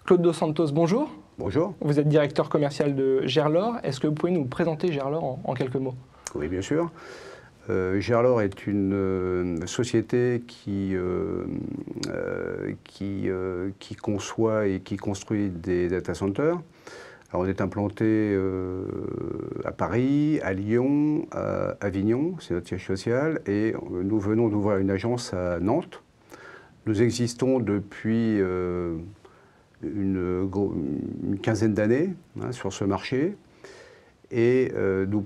Claude Dos Santos, bonjour. Bonjour. Vous êtes directeur commercial de Gerlor. Est-ce que vous pouvez nous présenter Gerlor en quelques mots? Oui, bien sûr. Gerlor est une société qui conçoit et qui construit des data centers. Alors, on est implanté à Paris, à Lyon, à Avignon, c'est notre siège social, et nous venons d'ouvrir une agence à Nantes. Nous existons depuis une quinzaine d'années sur ce marché. Et nous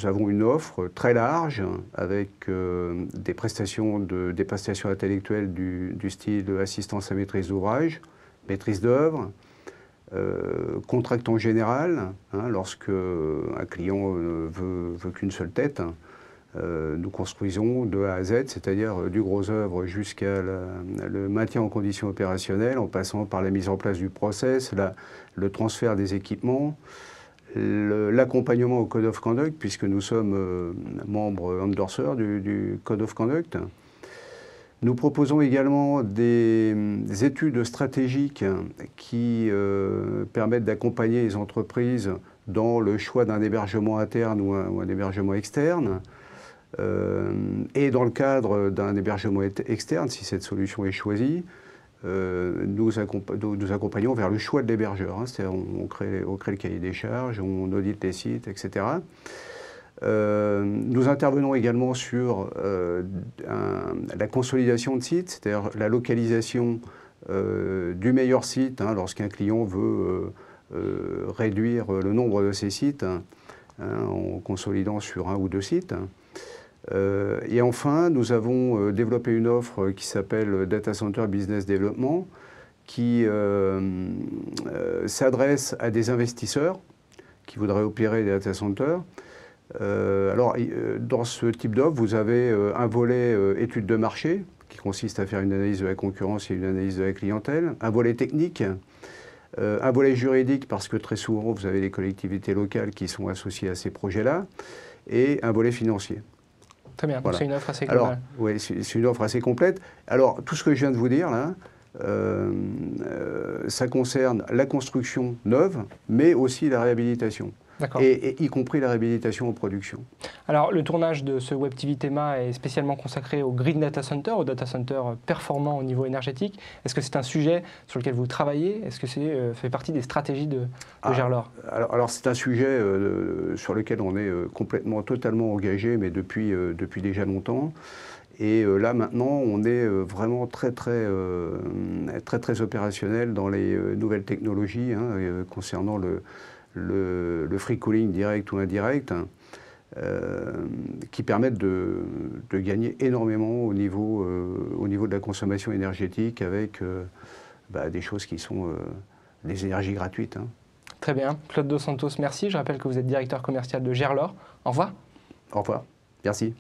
avons une offre très large avec des prestations intellectuelles du style assistance à maîtrise d'ouvrage, maîtrise d'œuvre, contractant général, lorsque un client veut qu'une seule tête. Nous construisons de A à Z, c'est-à-dire du gros œuvre jusqu'à le maintien en condition opérationnelle, en passant par la mise en place du process, le transfert des équipements, l'accompagnement au Code of Conduct, puisque nous sommes membres endorseurs du Code of Conduct. Nous proposons également des études stratégiques qui permettent d'accompagner les entreprises dans le choix d'un hébergement interne ou un hébergement externe. Et dans le cadre d'un hébergement externe, si cette solution est choisie, nous accompagnons vers le choix de l'hébergeur. C'est-à-dire on crée le cahier des charges, on audite les sites, etc. Nous intervenons également sur la consolidation de sites, c'est-à-dire la localisation du meilleur site lorsqu'un client veut réduire le nombre de ses sites en consolidant sur un ou deux sites. Et enfin, nous avons développé une offre qui s'appelle Data Center Business Development, qui s'adresse à des investisseurs qui voudraient opérer des data centers. Alors, dans ce type d'offre, vous avez un volet étude de marché, qui consiste à faire une analyse de la concurrence et une analyse de la clientèle, un volet technique, un volet juridique, parce que très souvent, vous avez les collectivités locales qui sont associées à ces projets-là, et un volet financier. Très bien, donc voilà. C'est une offre assez globale. Alors, oui, c'est une offre assez complète. Alors, tout ce que je viens de vous dire, là, ça concerne la construction neuve, mais aussi la réhabilitation. Et y compris la réhabilitation en production. Alors, le tournage de ce Web TV Thema est spécialement consacré au Green Data Center, au data center performant au niveau énergétique. Est-ce que c'est un sujet sur lequel vous travaillez? Est-ce que ça fait partie des stratégies de Gerlor? Alors c'est un sujet sur lequel on est totalement engagé, mais depuis déjà longtemps. Et là, maintenant, on est vraiment très opérationnel dans les nouvelles technologies concernant le free cooling direct ou indirect, qui permettent de gagner énormément au niveau de la consommation énergétique avec des choses qui sont des énergies gratuites. Très bien. Claude Dos Santos, merci. Je rappelle que vous êtes directeur commercial de Gerlor. Au revoir. Au revoir. Merci.